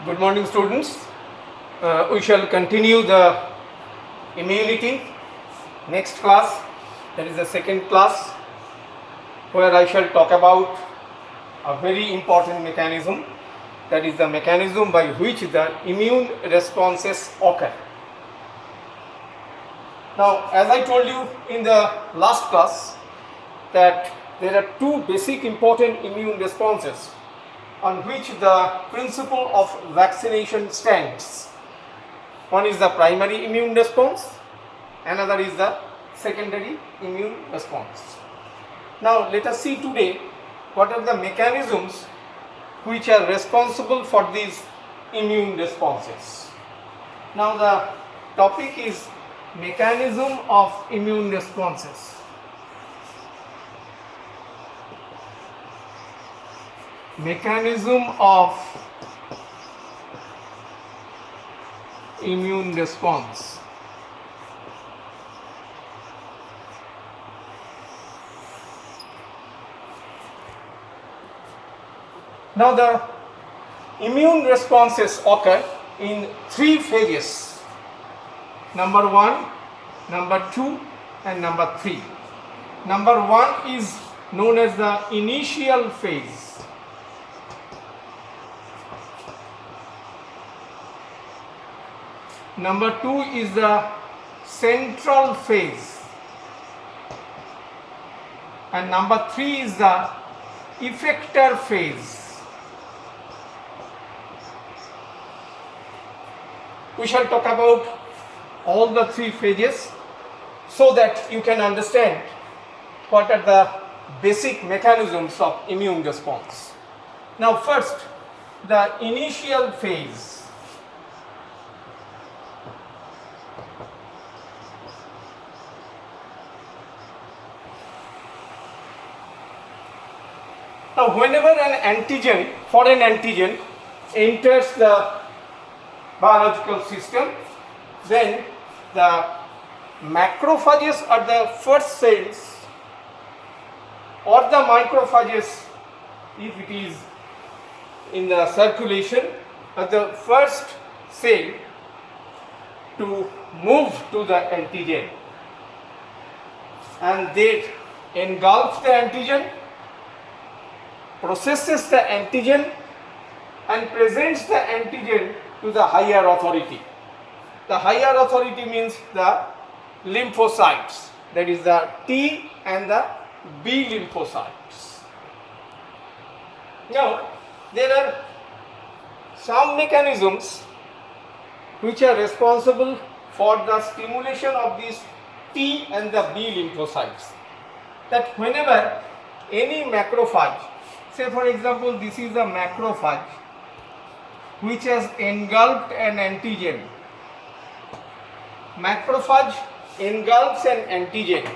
Good morning, students. We shall continue the immunity next class. That is the second class, where I shall talk about a very important mechanism. That is the mechanism by which the immune responses occur. Now, as I told you in the last class, that there are two basic important immune responses on which the principle of vaccination stands. One is the primary immune response, another is the secondary immune response. Now let us see today what are the mechanisms which are responsible for these immune responses. Now the topic is mechanism of immune responses. Mechanism of immune response. Now the immune responses occur in three phases: number 1, number 2 and number 3. Number 1 is known as the initial phase. Number 2 is the central phase, and number 3 is the effector phase. We shall talk about all the three phases so that you can understand what are the basic mechanisms of immune response. Now first, the initial phase. Now, whenever an foreign antigen enters the biological system, then the macrophages are the first cells, or the microphages, if it is in the circulation, are the first cell to move to the antigen, and they engulf the antigen, processes the antigen and presents the antigen to the higher authority. The higher authority means the lymphocytes, that is the T and the B lymphocytes. Now, there are some mechanisms which are responsible for the stimulation of these T and the B lymphocytes. That whenever any macrophage, say for example this is a macrophage which has engulfed an antigen. Macrophage engulfs an antigen.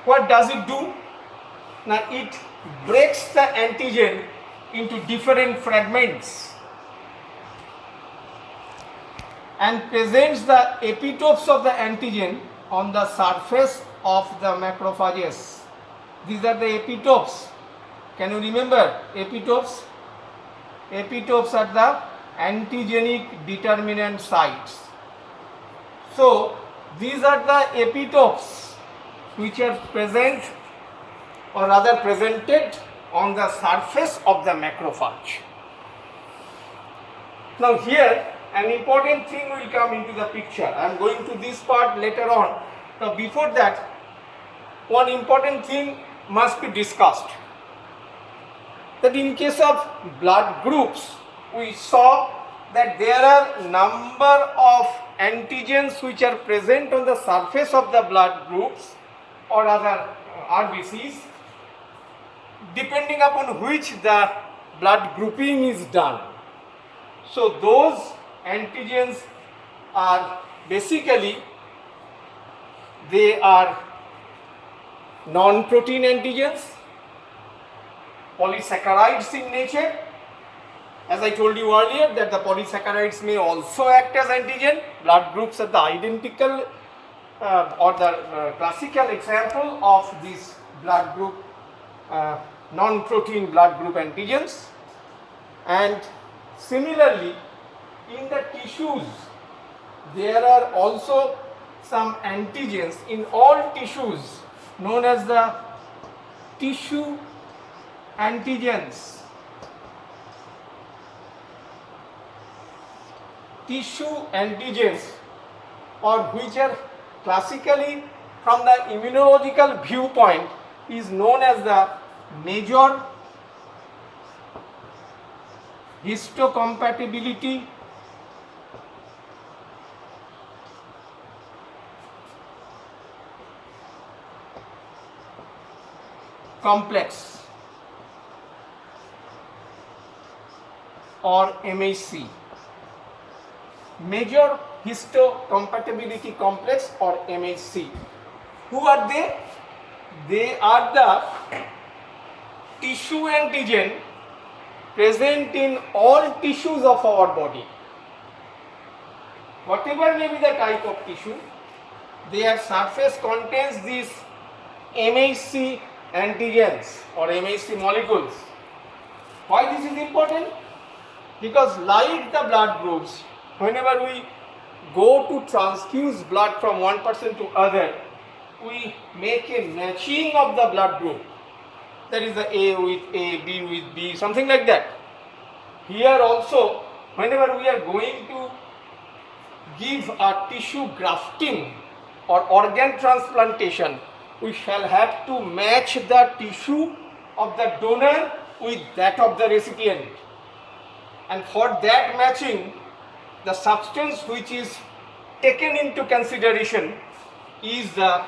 What does it do? Now it breaks the antigen into different fragments and presents the epitopes of the antigen on the surface of the macrophages. These are the epitopes. Can you remember epitopes? Epitopes are the antigenic determinant sites. So these are the epitopes which are present, or rather presented, on the surface of the macrophage. Now here an important thing will come into the picture. I am going to this part later on. Now before that, one important thing must be discussed. That in case of blood groups, we saw that there are number of antigens which are present on the surface of the blood groups or other RBCs, depending upon which the blood grouping is done. So those antigens are basically, they are non-protein antigens, polysaccharides in nature. As I told you earlier that the polysaccharides may also act as antigen. Blood groups are the identical or the classical example of this blood group non-protein blood group antigens, and Similarly, in the tissues, there are also some antigens in all tissues known as the tissue antigens. Tissue antigens, or which are classically from the immunological viewpoint is known as the major histocompatibility complex, or MHC. Major histocompatibility complex, or MHC. Who are they? They are the tissue antigen present in all tissues of our body. Whatever may be the type of tissue, their surface contains these MHC antigens or MHC molecules. Why this is important? Because like the blood groups, whenever we go to transfuse blood from one person to other, we make a matching of the blood group. That is the A with A, B with B, something like that. Here also, whenever we are going to give a tissue grafting or organ transplantation, we shall have to match the tissue of the donor with that of the recipient. And for that matching, the substance which is taken into consideration is the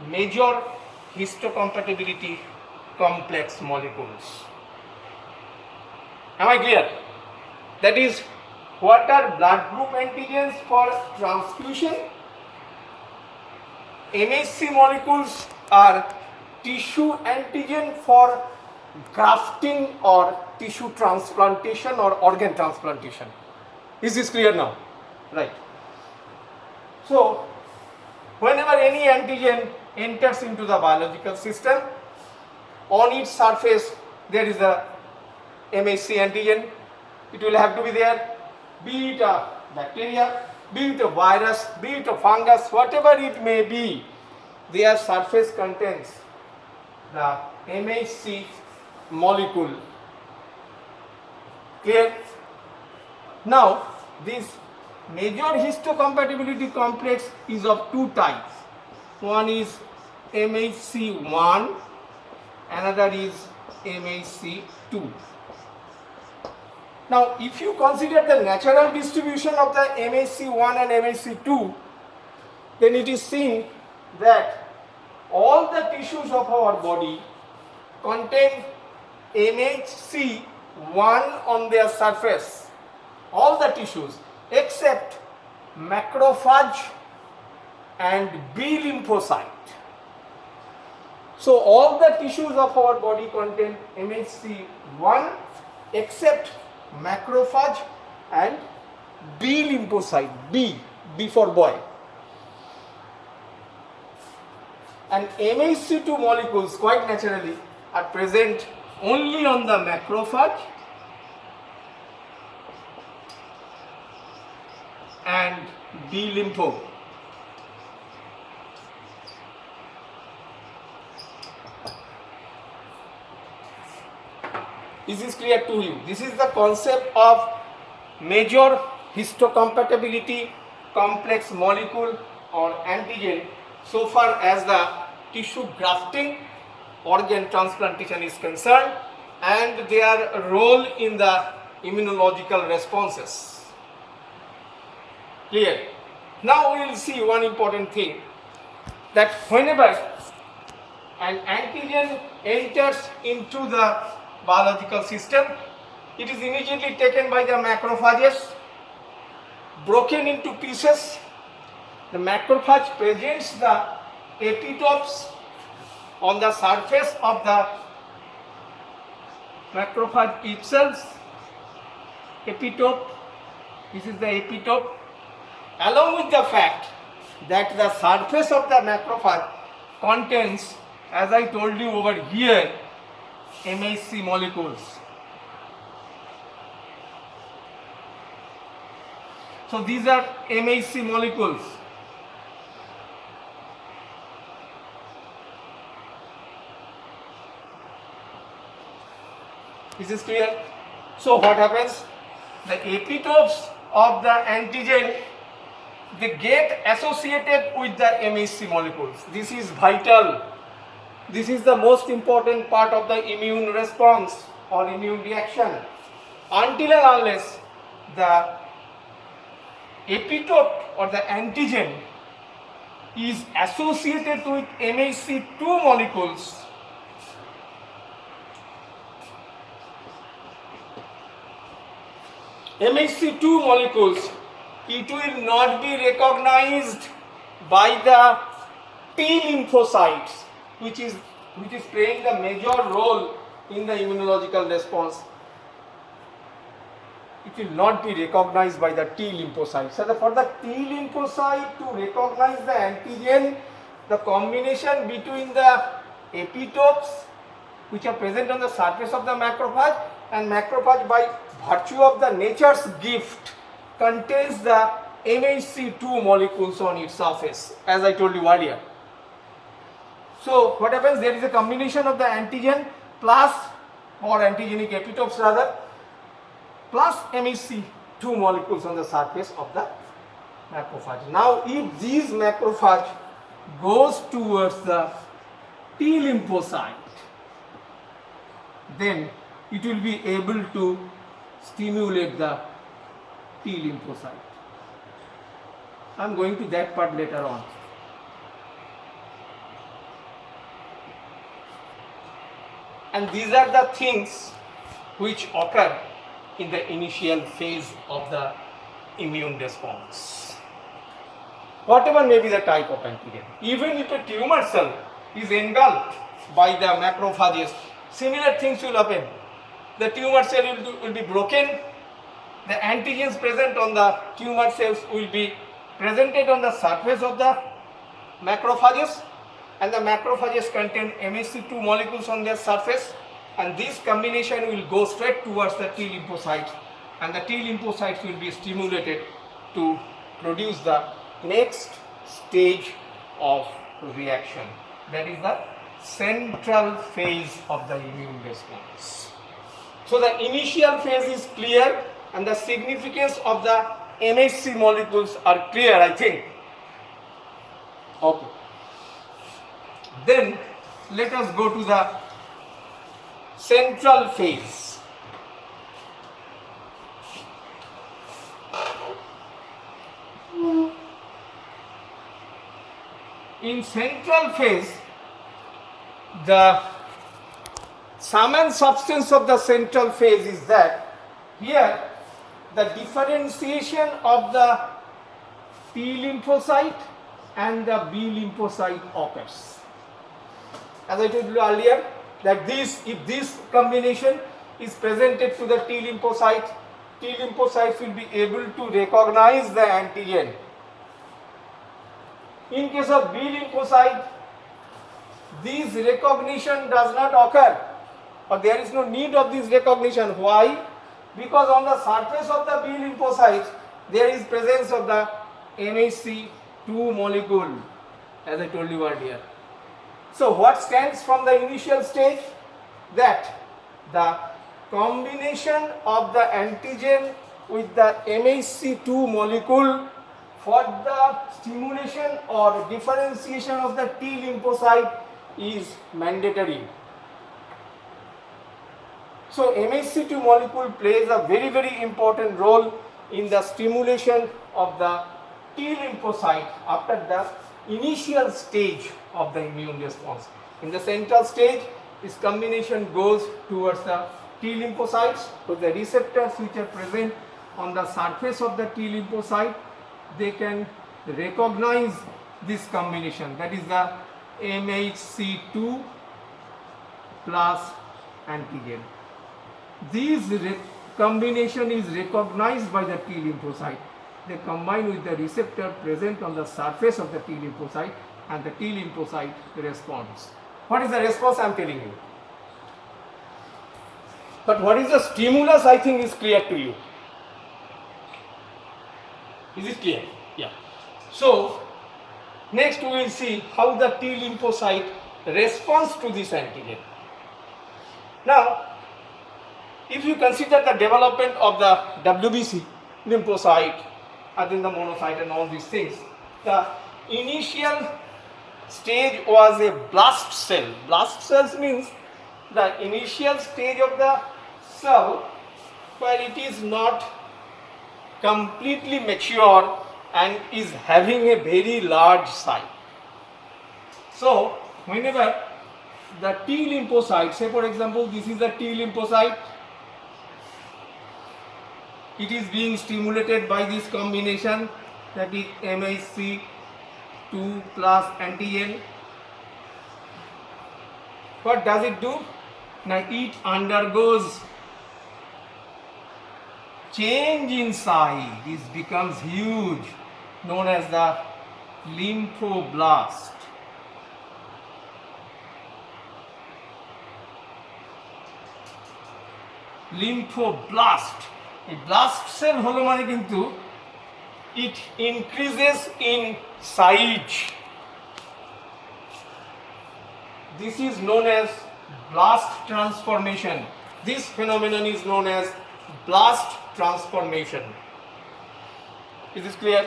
major histocompatibility complex molecules. Am I clear? That is, what are blood group antigens for transfusion? MHC molecules are tissue antigen for grafting or tissue transplantation or organ transplantation. Is this clear now? Right. So, whenever any antigen enters into the biological system, on its surface there is a MHC antigen. It will have to be there, be it a bacteria, be it a virus, be it a fungus, whatever it may be, their surface contains the MHC molecule. Clear? Now, this major histocompatibility complex is of two types. One is MHC1, another is MHC2. Now, if you consider the natural distribution of the MHC1 and MHC2, then it is seen that all the tissues of our body contain MHC1 on their surface. All the tissues except macrophage and B lymphocyte. So all the tissues of our body contain MHC1 except macrophage and B lymphocyte. B for boy. And MHC2 molecules quite naturally are present only on the macrophage and B lympho. This is clear to you. This is the concept of major histocompatibility complex molecule or antigen so far as the tissue grafting organ transplantation is concerned and their role in the immunological responses. Clear? Now we will see one important thing, that whenever an antigen enters into the biological system, it is immediately taken by the macrophages, broken into pieces. The macrophage presents the epitopes on the surface of the macrophage itself. Epitope, this is the epitope, along with the fact that the surface of the macrophage contains, as I told you over here, MHC molecules. So these are MHC molecules. This is clear. So what happens? The epitopes of the antigen, they get associated with the MHC molecules. This is vital. This is the most important part of the immune response or immune reaction. Until and unless the epitope or the antigen is associated with MHC2 molecules, MHC2 molecules, it will not be recognized by the T lymphocytes, which is playing the major role in the immunological response. It will not be recognized by the T lymphocyte. So for the T lymphocyte to recognize the antigen, the combination between the epitopes which are present on the surface of the macrophage, and macrophage by virtue of the nature's gift contains the MHC2 molecules on its surface, as I told you earlier. So what happens? There is a combination of the antigen plus, or antigenic epitopes rather, plus MHC2 molecules on the surface of the macrophage. Now if these macrophage goes towards the T lymphocyte, then it will be able to stimulate the T lymphocyte. I am going to that part later on. And these are the things which occur in the initial phase of the immune response. Whatever may be the type of antigen, even if a tumor cell is engulfed by the macrophages, similar things will happen. The tumor cell will be broken, the antigens present on the tumor cells will be presented on the surface of the macrophages, and the macrophages contain MHC2 molecules on their surface, and this combination will go straight towards the T lymphocytes, and the T lymphocytes will be stimulated to produce the next stage of reaction, that is the central phase of the immune response. So the initial phase is clear and the significance of the MHC molecules are clear, I think. Okay. Then let us go to the central phase. In central phase, the sum and substance of the central phase is that here the differentiation of the T lymphocyte and the B lymphocyte occurs. As I told you earlier, that if this combination is presented to the T lymphocytes will be able to recognize the antigen. In case of B lymphocyte, this recognition does not occur, or there is no need of this recognition. Why? Because on the surface of the B lymphocytes there is presence of the MHC2 molecule, as I told you earlier. So what stands from the initial stage? That the combination of the antigen with the MHC2 molecule for the stimulation or differentiation of the T lymphocyte is mandatory. So MHC2 molecule plays a very important role in the stimulation of the T lymphocyte after the initial stage of the immune response. In the central stage, this combination goes towards the T lymphocytes. So the receptors which are present on the surface of the T lymphocyte, they can recognize this combination, that is the MHC2 plus antigen. This combination is recognized by the T lymphocyte. They combine with the receptor present on the surface of the T lymphocyte, and the T lymphocyte responds. What is the response? I am telling you. But what is the stimulus, I think is clear to you. Is it clear? Yeah. So next we will see how the T lymphocyte responds to this antigen. Now, if you consider the development of the WBC lymphocyte, and then the monocyte and all these things, the initial stage was a blast cell. Blast cells means the initial stage of the cell where it is not completely mature and is having a very large size. So, whenever the T lymphocyte, say for example, this is the T lymphocyte, it is being stimulated by this combination, that is MHC2 plus antigen. What does it do? Now it undergoes change in size. This becomes huge, known as the lymphoblast. Lymphoblast. A blast cell হলো মানে কিন্তু it increases in size. This is known as blast transformation. This phenomenon is known as blast transformation. Is this clear?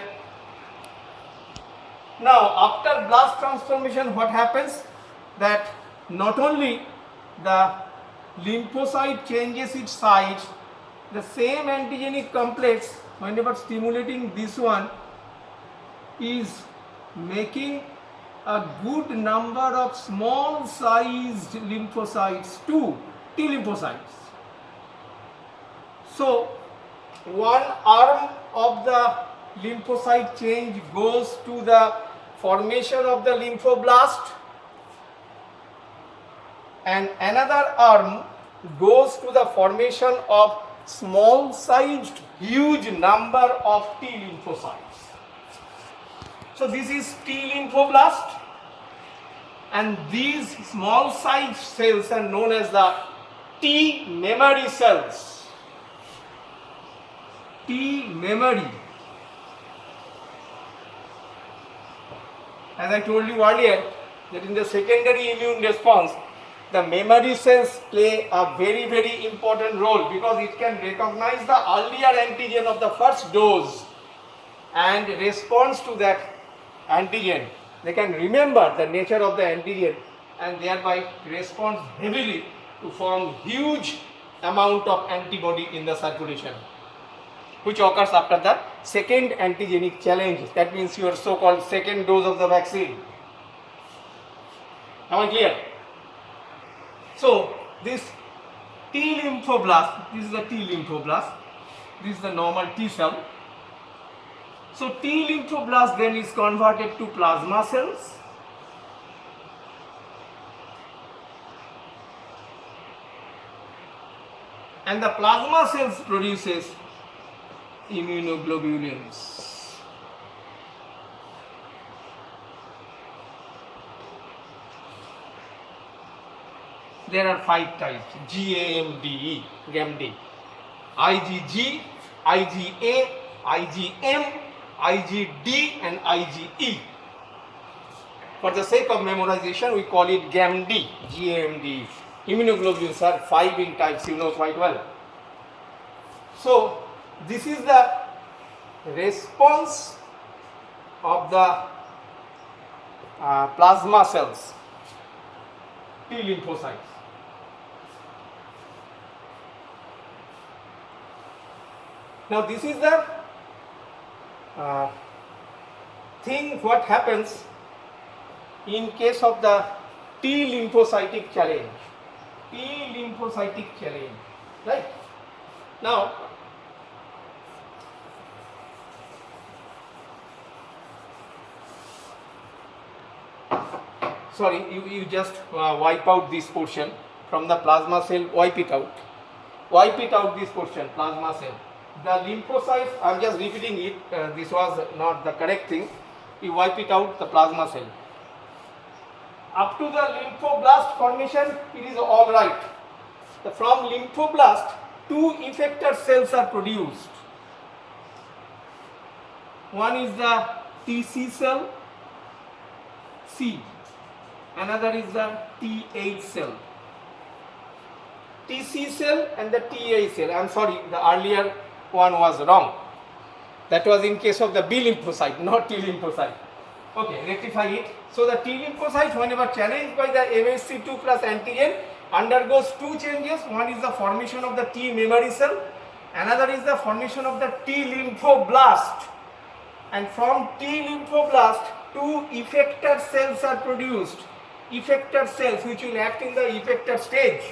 Now, after blast transformation, what happens? That not only the lymphocyte changes its size, the same antigenic complex, whenever stimulating this one, is making a good number of small sized lymphocytes too, T lymphocytes. So, one arm of the lymphocyte change goes to the formation of the lymphoblast, and another arm goes to the formation of small sized huge number of T lymphocytes. So this is T lymphoblast, and these small sized cells are known as the T memory cells. T memory. As I told you earlier, that in the secondary immune response, the memory cells play a very, very important role, because it can recognize the earlier antigen of the first dose and responds to that antigen. They can remember the nature of the antigen and thereby responds heavily to form huge amount of antibody in the circulation, which occurs after the second antigenic challenge. That means your so-called second dose of the vaccine. Am I clear? So this T lymphoblast, this is the T lymphoblast, this is the normal T cell. So T lymphoblast then is converted to plasma cells, and the plasma cells produces immunoglobulins. There are 5 types: GAMDE, GAMD, IgG, IgA, IgM, IgD, and IgE. For the sake of memorization, we call it GAMD, GAMD. Immunoglobulins are 5 in types, you know quite well. So this is the response of the plasma cells, T lymphocytes. Now this is the thing what happens in case of the T lymphocytic challenge. T lymphocytic challenge, right? Now, sorry, you just wipe out this portion from the plasma cell, wipe it out this portion, plasma cell. The lymphocytes, I am just repeating it, this was not the correct thing. You wipe it out, the plasma cell. Up to the lymphoblast formation, it is all right. From lymphoblast, 2 effector cells are produced. one is the TC cell C, another is the TH cell. TC cell and the TH cell. I am sorry, the earlier one was wrong. That was in case of the B lymphocyte, not T lymphocyte. Okay, rectify it. So the T lymphocyte, whenever challenged by the MHC2 plus antigen, undergoes two changes. One is the formation of the T memory cell, another is the formation of the T lymphoblast. And from T lymphoblast, two effector cells are produced. Effector cells which will act in the effector stage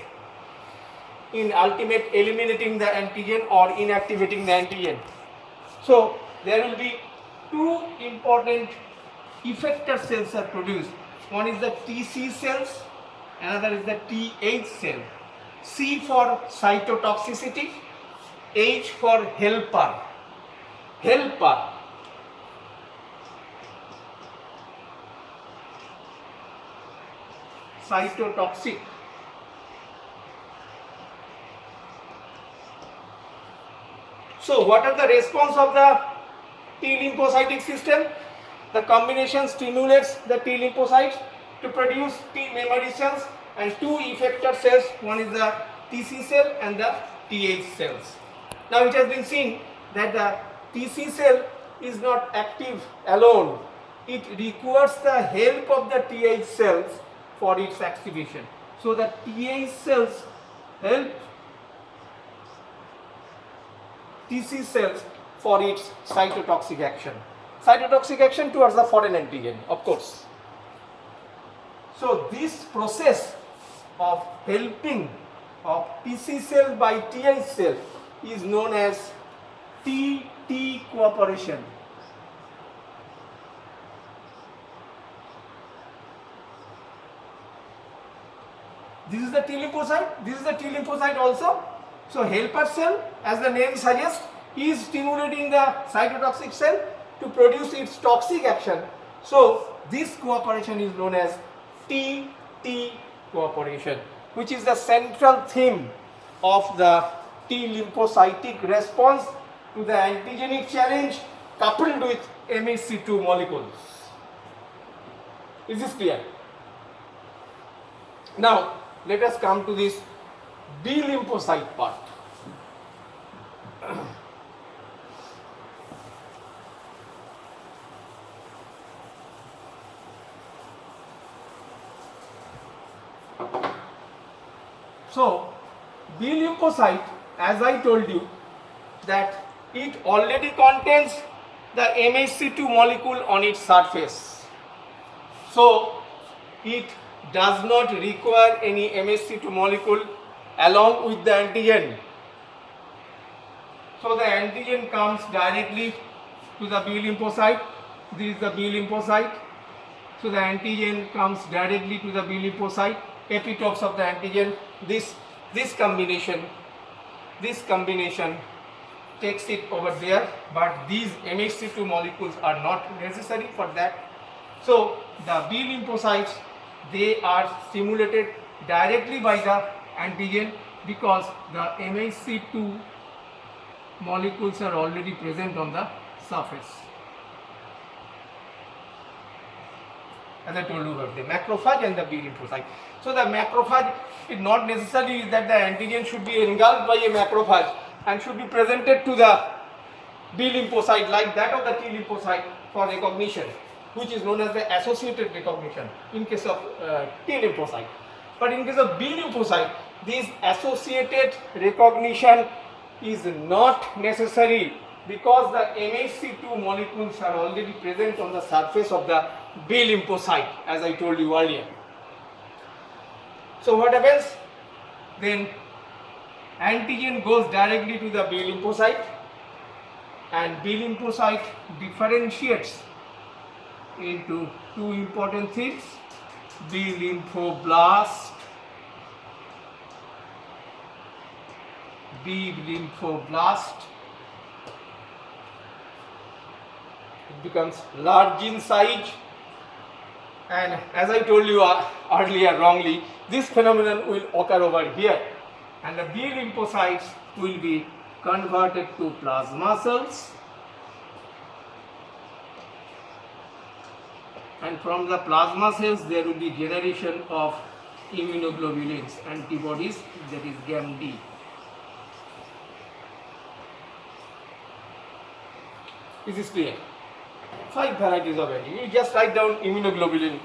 in ultimate eliminating the antigen or inactivating the antigen. So there will be two important effector cells are produced. One is the TC cells, another is the TH cell. C for cytotoxicity, H for helper. Helper. Cytotoxic. So what are the response of the T lymphocytic system? The combination stimulates the T lymphocytes to produce T memory cells and two effector cells. One is the TC cell and the TH cells. Now it has been seen that the TC cell is not active alone. It requires the help of the TH cells for its activation. So the TH cells help TC cells for its cytotoxic action. Cytotoxic action towards the foreign antigen, of course. So this process of helping of TC cell by TH cell is known as TT cooperation. This is the T lymphocyte, this is the T lymphocyte also. So helper cell, as the name suggests, is stimulating the cytotoxic cell to produce its toxic action. So this cooperation is known as TT cooperation, which is the central theme of the T lymphocytic response to the antigenic challenge coupled with MHC2 molecules. Is this clear? Now let us come to this B lymphocyte part. So B lymphocyte, as I told you, that it already contains the MHC2 molecule on its surface. So it does not require any MHC2 molecule along with the antigen. So the antigen comes directly to the B lymphocyte. This is the B lymphocyte. So the antigen comes directly to the B lymphocyte. Epitopes of the antigen. This combination takes it over there, but these MHC2 molecules are not necessary for that. So the B lymphocytes, they are stimulated directly by the antigen because the MHC2 molecules are already present on the surface. As I told you about the macrophage and the B lymphocyte. So the macrophage, it not necessarily that the antigen should be engulfed by a macrophage and should be presented to the B lymphocyte like that of the T lymphocyte for recognition, which is known as the associated recognition in case of T lymphocyte. But in case of B lymphocyte, this associated recognition is not necessary because the MHC2 molecules are already present on the surface of the B lymphocyte, as I told you earlier. So what happens? Then antigen goes directly to the B lymphocyte and B lymphocyte differentiates into two important things: B lymphoblast, B lymphoblast. It becomes large in size, and as I told you earlier wrongly, this phenomenon will occur over here, and the B lymphocytes will be converted to plasma cells, and from the plasma cells there will be generation of immunoglobulins, antibodies, that is GAM-D. This is clear. 5 varieties of it. You just write down immunoglobulin,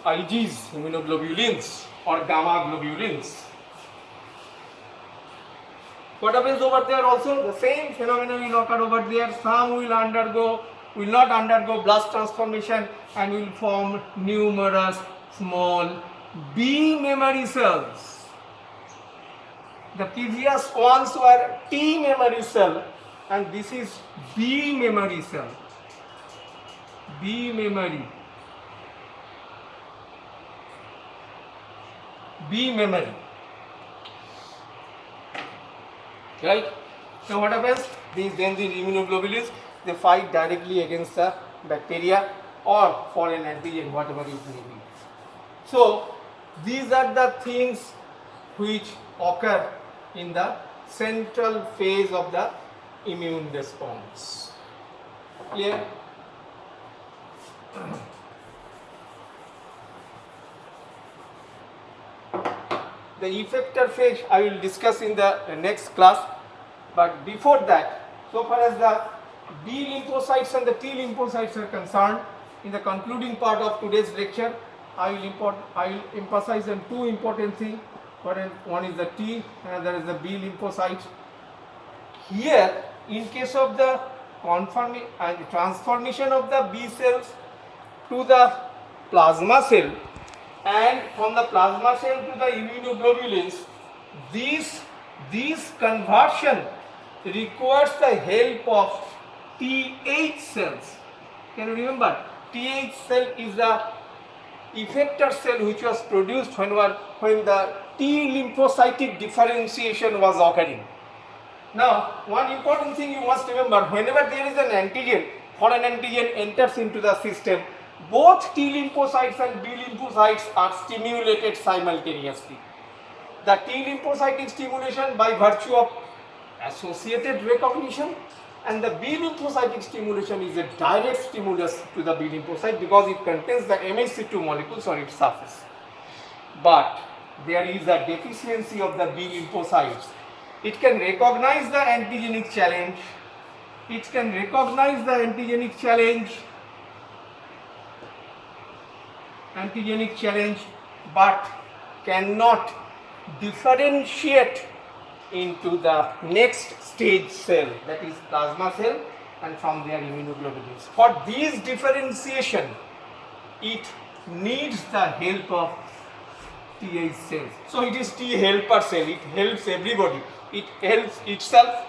IGs, immunoglobulins or gamma globulins. What happens over there also? The same phenomenon will occur over there. Some will not undergo blast transformation and will form numerous small B memory cells. The previous ones were T memory cell and this is B memory cell. B memory. Right? So what happens? These immunoglobulins, they fight directly against the bacteria or foreign antigen, whatever it may be. So these are the things which occur in the central phase of the immune response. Clear? The effector phase I will discuss in the next class, but before that, so far as the B lymphocytes and the T lymphocytes are concerned, in the concluding part of today's lecture, I will emphasize on two important things. One is the T, another is the B lymphocytes. Here, in case of the transformation of the B cells to the plasma cell, and from the plasma cell to the immunoglobulins, this conversion requires the help of TH cells. Can you remember? TH cell is the effector cell which was produced when the T lymphocytic differentiation was occurring. Now, one important thing you must remember, whenever there is an antigen, foreign antigen enters into the system, both T lymphocytes and B lymphocytes are stimulated simultaneously. The T lymphocytic stimulation by virtue of associated recognition, and the B lymphocytic stimulation is a direct stimulus to the B lymphocyte because it contains the MHC2 molecules on its surface. But there is a deficiency of the B lymphocytes. It can recognize the antigenic challenge, but cannot differentiate into the next stage cell, that is plasma cell, and from there immunoglobulins. For this differentiation, it needs the help of TH cells. So it is T helper cell, it helps everybody. It helps itself,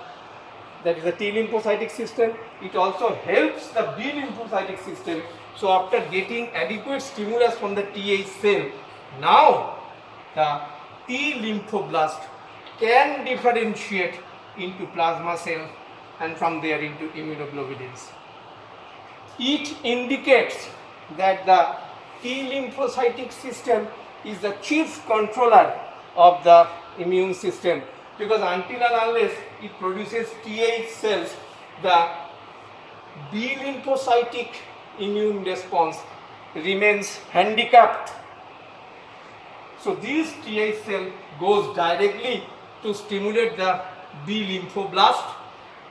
that is the T lymphocytic system. It also helps the B lymphocytic system. So after getting adequate stimulus from the TH cell, now the T lymphoblast can differentiate into plasma cell and from there into immunoglobulins. It indicates that the T lymphocytic system is the chief controller of the immune system, because until and unless it produces TH cells, the B lymphocytic immune response remains handicapped. So this TH cell goes directly to stimulate the B lymphoblast,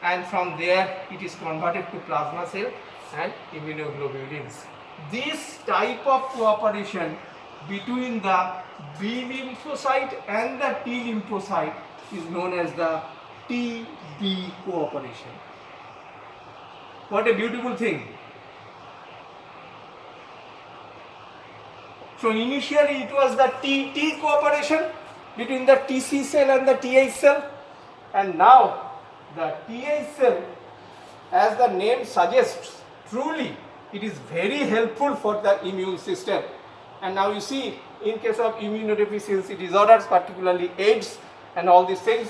and from there it is converted to plasma cell and immunoglobulins. This type of cooperation between the B lymphocyte and the T lymphocyte is known as the TB cooperation. What a beautiful thing. So initially it was the TT cooperation between the TC cell and the TH cell, and now the TH cell, as the name suggests, truly it is very helpful for the immune system. And now you see, in case of immunodeficiency disorders, particularly AIDS and all these things,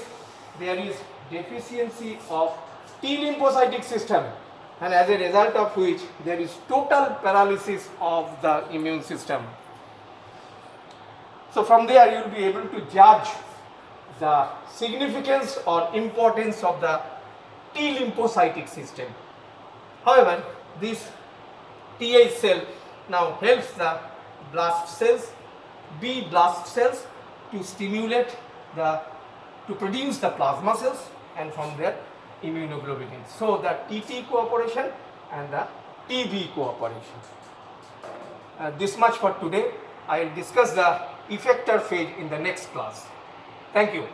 there is deficiency of T lymphocytic system, and as a result of which there is total paralysis of the immune system. So from there you will be able to judge the significance or importance of the T lymphocytic system. However, this TH cell now helps the blast cells, B blast cells, to stimulate to produce the plasma cells and from there immunoglobulins. So the TT cooperation and the TB cooperation. This much for today. I will discuss the effector phase in the next class. Thank you.